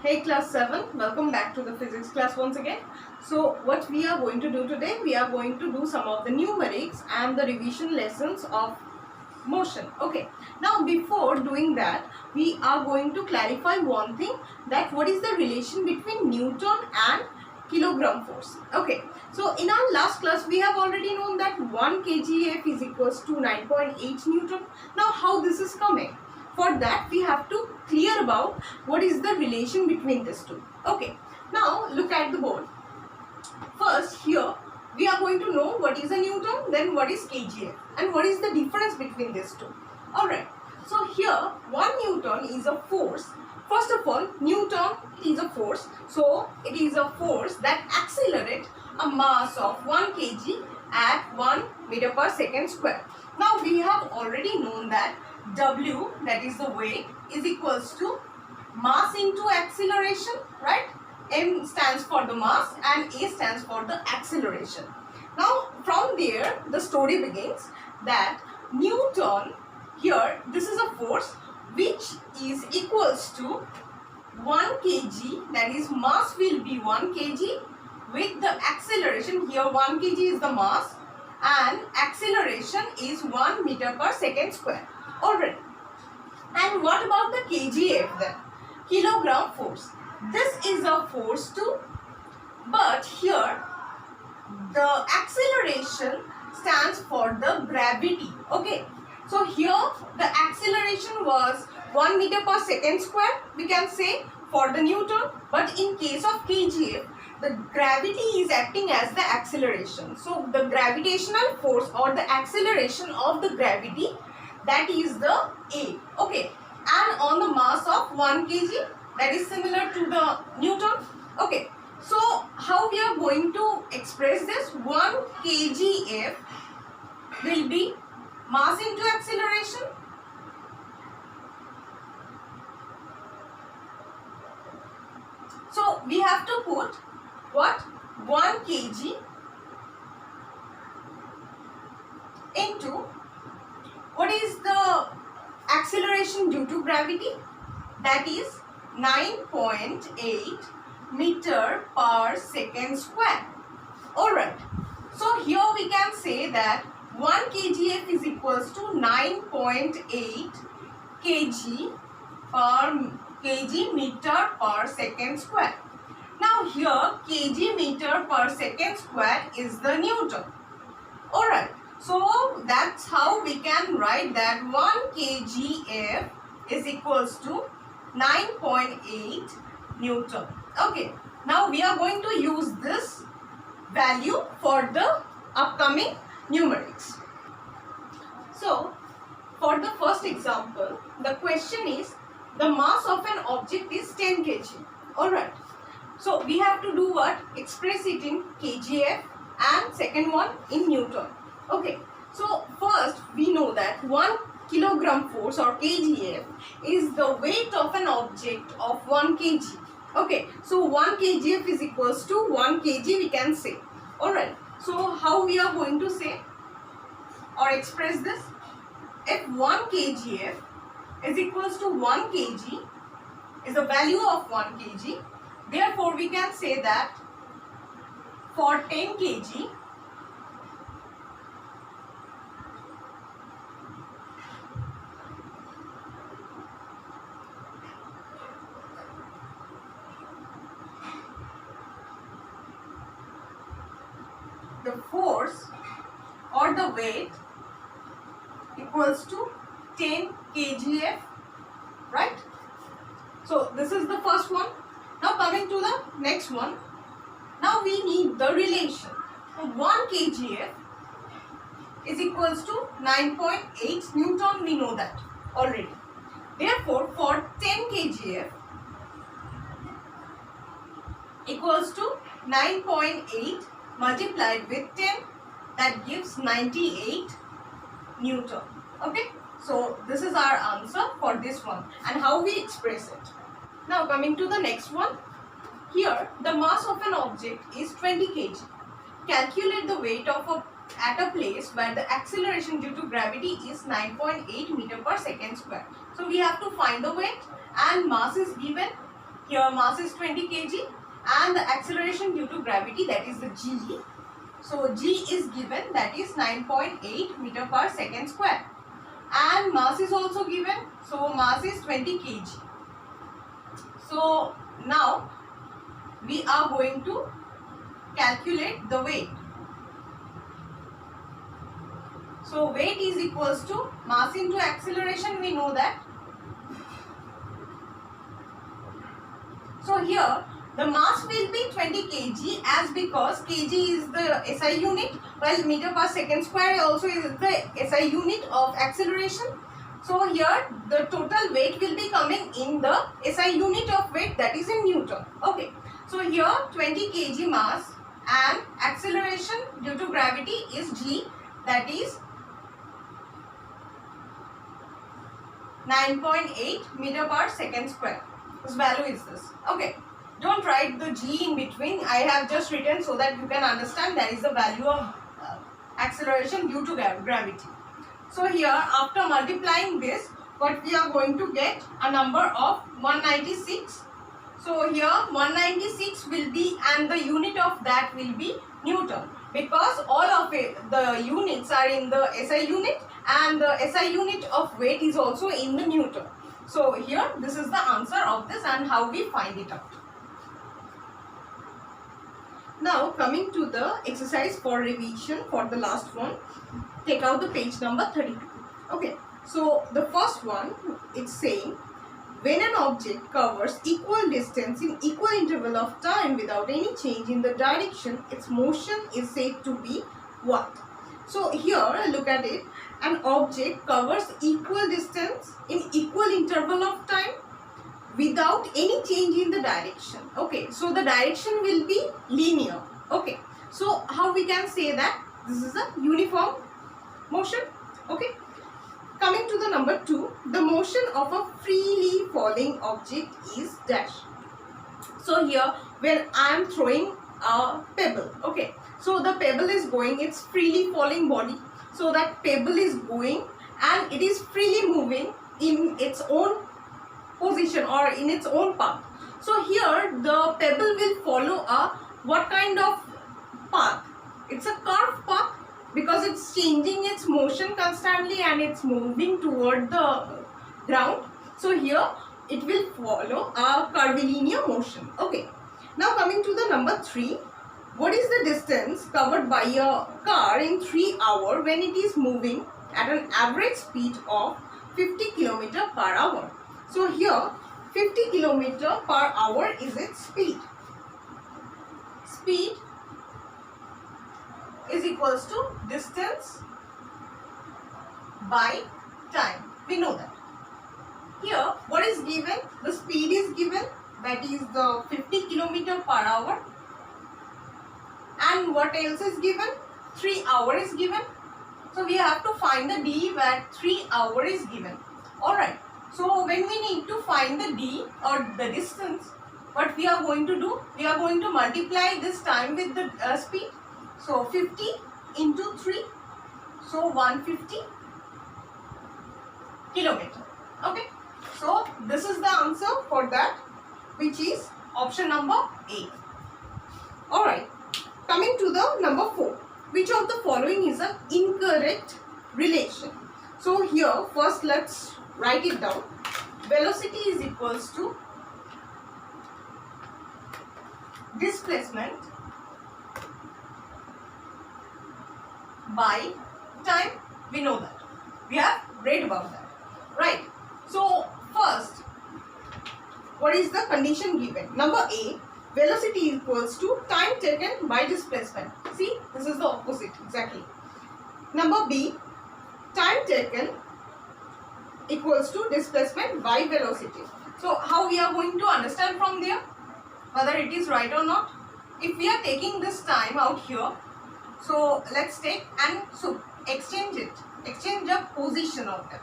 Hey class 7, welcome back to the physics class once again. So what we are going to do today, we are going to do some of the numerics and the revision lessons of motion. Okay, now before doing that, we are going to clarify one thing, that what is the relation between Newton and kilogram force. Okay, so in our last class we have already known that 1 kgf is equals to 9.8 Newton. Now how this is coming? For that we have to clear about what is the relation between these two. Okay, now look at the board. First here we are going to know what is a Newton, then what is kgf, and what is the difference between these two. Alright, so here 1 Newton is a force. First of all, Newton is a force, so it is a force that accelerates a mass of 1 kg at 1 meter per second square. Now we have already known that W, that is the weight, is equals to mass into acceleration, right? M stands for the mass and A stands for the acceleration. Now from there the story begins that Newton, here this is a force which is equals to 1 kg, that is mass will be 1 kg with the acceleration, here 1 kg is the mass and acceleration is 1 meter per second square. Alright, and what about the kgf then? Kilogram force. This is a force too, but here the acceleration stands for the gravity. Okay, so here the acceleration was 1 meter per second square, we can say, for the Newton, but in case of kgf the gravity is acting as the acceleration. So the gravitational force or the acceleration of the gravity, that is the A. Okay, and on the mass of 1 kg, that is similar to the Newton. Okay, so how we are going to express this? 1 kgf will be mass into acceleration so we have to put what? 1 kg into what is the acceleration due to gravity? That is 9.8 meter per second square. Alright, so here we can say that 1 kgf is equals to 9.8 kg meter per second square. Now here kg meter per second square is the Newton. Alright, so that's how we can write that 1 kgf is equals to 9.8 Newton. Okay, now we are going to use this value for the upcoming numerics. So for the first example, the question is the mass of an object is 10 kg. Alright, so we have to do what? Express it in kgf and second one in Newton. Okay, so first we know that 1 kilogram force or kgf is the weight of an object of 1 kg. Okay, so 1 kgf is equals to 1 kg we can say. Alright, so how we are going to say or express this? If 1 kgf is equals to 1 kg is the value of 1 kg, therefore we can say that for 10 kg the force or the weight equals to 10 kgf, right? So this is the first one. Now coming to the next one. Now we need the relation. So 1 kgf is equals to 9.8 Newton, we know that already. Therefore for 10 kgf equals to 9.8 multiplied with 10, that gives 98 Newton. Okay, so this is our answer for this one and how we express it. Now coming to the next one. Here the mass of an object is 20 kg. Calculate the weight of at a place where the acceleration due to gravity is 9.8 meter per second square. So we have to find the weight and mass is given Here mass is 20 kg and the acceleration due to gravity, that is the g. So g is given, that is 9.8 meter per second square, and mass is also given, so mass is 20 kg. So now we are going to calculate the weight. So weight is equals to mass into acceleration, we know that. So here the mass will be 20 kg, as because kg is the SI unit, while meter per second square also is the SI unit of acceleration. So here the total weight will be coming in the SI unit of weight, that is in Newton. Okay. So here 20 kg mass and acceleration due to gravity is g, that is 9.8 meter per second square. This value is this. Okay. Don't write the g in between. I have just written so that you can understand that is the value of acceleration due to gravity. So here after multiplying this, what we are going to get a number of 196. So here 196 will be, and the unit of that will be Newton, because all of it, the units are in the SI unit, and the SI unit of weight is also in the Newton. So here this is the answer of this and how we find it out. Now coming to the exercise for revision for the last one, take out the page number 32. Okay, so the first one, it's saying when an object covers equal distance in equal interval of time without any change in the direction, its motion is said to be what? So here look at it, an object covers equal distance in equal interval of time without any change in the direction. Okay, so the direction will be linear. Okay, so how we can say that this is a uniform motion? Okay, coming to the number 2, the motion of a freely falling object is dash. So here when I am throwing a pebble, okay, so the pebble is going, it's freely falling body, so that pebble is going and it is freely moving in its own position or in its own path. So here the pebble will follow a what kind of path? It's a curved path, because it's changing its motion constantly and it's moving toward the ground. So here it will follow a curvilinear motion. Okay, now coming to the number 3, what is the distance covered by a car in 3 hours when it is moving at an average speed of 50 km per hour? So here 50 km per hour is its speed. Speed is equals to distance by time. We know that. Here what is given? The speed is given, that is the 50 km per hour. And what else is given? 3 hours is given. So we have to find the d where 3 hours is given. Alright. So when we need to find the d or the distance, what we are going to do? We are going to multiply this time with the speed. So 50 into 3, so 150 kilometer. Okay. So this is the answer for that, which is option number A. Alright. Coming to the number 4. Which of the following is an incorrect relation? So here first let's write it down. Velocity is equals to displacement by time. We know that. We have read about that. Right. So first, what is the condition given? Number A, velocity equals to time taken by displacement. See, this is the opposite exactly. Number B, time taken equals to displacement by velocity. So how we are going to understand from there whether it is right or not? If we are taking this time out here, so let's take and so exchange it. Exchange the position of them.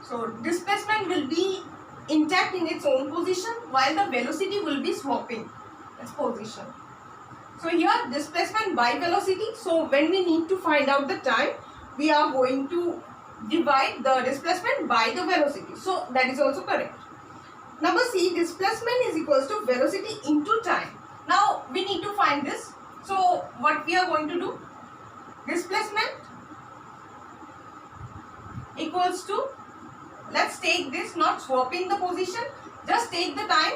So displacement will be intact in its own position while the velocity will be swapping its position. So here displacement by velocity. So when we need to find out the time, we are going to divide the displacement by the velocity. So that is also correct. Number C, displacement is equals to velocity into time. Now we need to find this. So what we are going to do? Displacement equals to, let's take this, not swapping the position, just take the time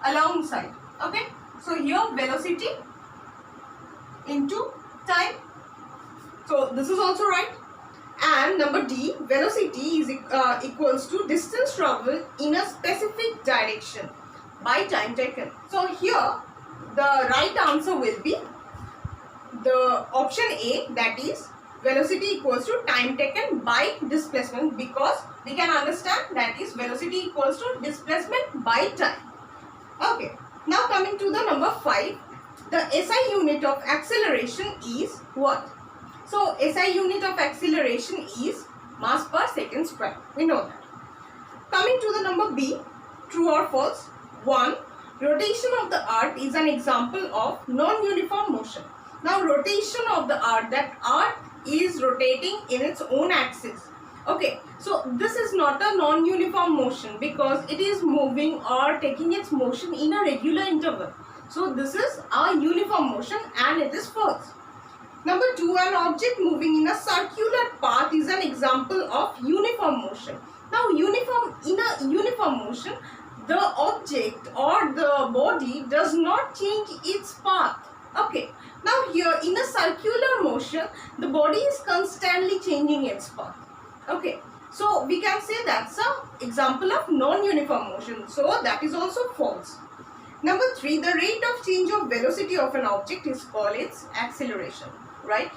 alongside. Okay, so here velocity into time. So this is also right. And number D, velocity is equals to distance traveled in a specific direction by time taken. So here the right answer will be the option A, that is velocity equals to time taken by displacement, because we can understand that is velocity equals to displacement by time. Okay, now coming to the number 5, the SI unit of acceleration is what? So SI unit of acceleration is mass per second square. We know that. Coming to the number B, true or false? 1. Rotation of the earth is an example of non-uniform motion. Now rotation of the earth, that earth is rotating in its own axis. Okay, so this is not a non-uniform motion because it is moving or taking its motion in a regular interval. So this is a uniform motion and it is false. Number 2, an object moving in a circular path is an example of uniform motion. Now in a uniform motion, the object or the body does not change its path. Okay, now here in a circular motion, the body is constantly changing its path. Okay, so we can say that's an example of non-uniform motion. So that is also false. Number 3, the rate of change of velocity of an object is called its acceleration. Right?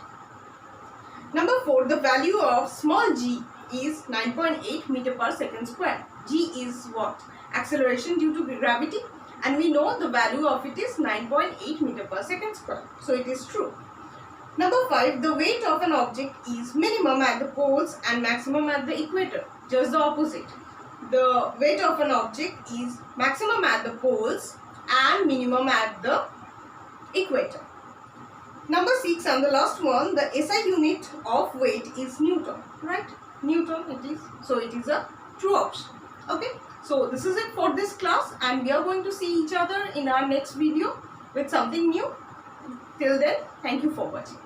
Number 4, the value of small g is 9.8 meter per second square. G is what? Acceleration due to gravity, and we know the value of it is 9.8 meter per second square. So it is true. Number 5, the weight of an object is minimum at the poles and maximum at the equator. Just the opposite. The weight of an object is maximum at the poles and minimum at the equator. Number 6 and the last one, the SI unit of weight is Newton, right? Newton it is. So it is a true option. Okay. So this is it for this class, and we are going to see each other in our next video with something new. Till then, thank you for watching.